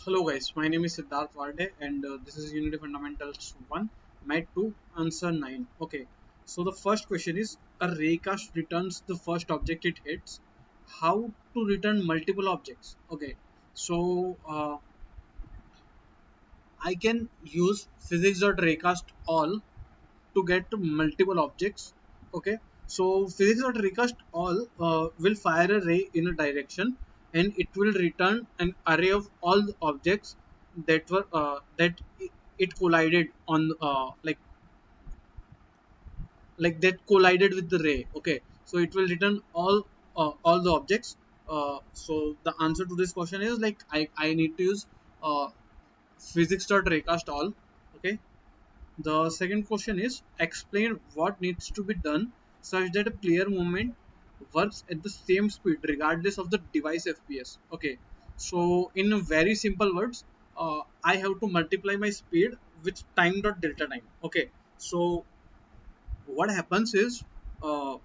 Hello guys, my name is Siddharth Varde and this is Unity Fundamentals 1 Mat2 Answer9. Okay, so the first question is a raycast returns the first object it hits. How to return multiple objects? Okay, so I can use physics.raycast all to get multiple objects. Okay, so physics.raycast all will fire a ray in a direction and it will return an array of all the objects that it collided on like that collided with the ray. Okay, so it will return all the objects. So the answer to this question is like I need to use uh, physics.raycast all. Okay, the second question is explain what needs to be done such that a player movement works at the same speed regardless of the device FPS. Okay, so in very simple words, I have to multiply my speed with time dot delta time. Okay, so what happens is uh,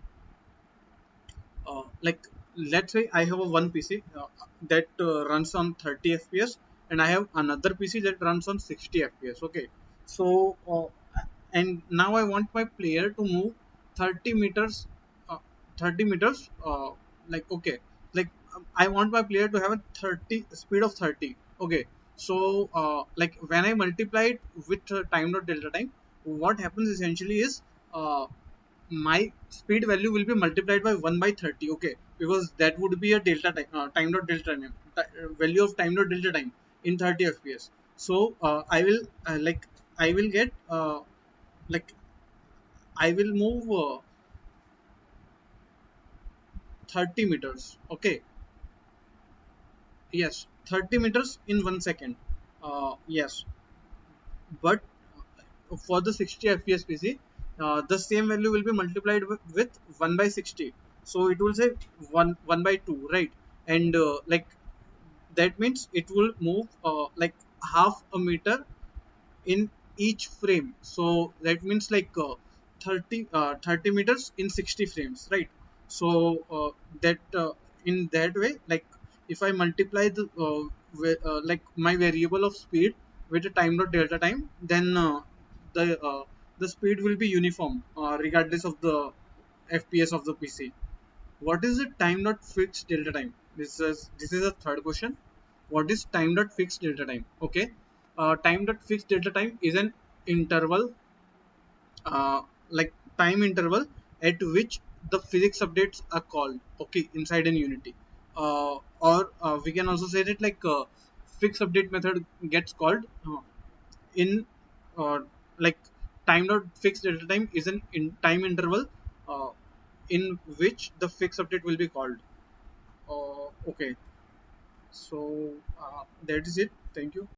like let's say I have a one PC that runs on 30 FPS and I have another PC that runs on 60 FPS. Okay, so and now I want my player to move 30 meters, 30 meters. Like okay, like I want my player to have a 30 speed of 30. Okay, so like when I multiply it with time dot delta time, what happens essentially is uh, my speed value will be multiplied by 1 by 30. Okay, because that would be a delta time, time dot delta time, value of time dot delta time in 30 fps. So I will like I will get like I will move 30 meters. Okay, yes, 30 meters in 1 second. Yes, but for the 60 fps PC, the same value will be multiplied with 1 by 60. So it will say 1 by 2, right? And like that means it will move like half a meter in each frame. So that means like 30 meters in 60 frames, right? So that in that way, like if I multiply the like my variable of speed with the time dot delta time, then the uh, the speed will be uniform regardless of the fps of the PC. What is the time dot fixed delta time? This is a third question. What is time dot fixed delta time? Okay, time dot fixed delta time is an interval, like time interval at which the physics updates are called. Okay, inside an Unity, or we can also say that like fixed update method gets called in uh, like time dot fixed delta time is an in time interval uh, in which the fixed update will be called. Okay, so that is it. Thank you.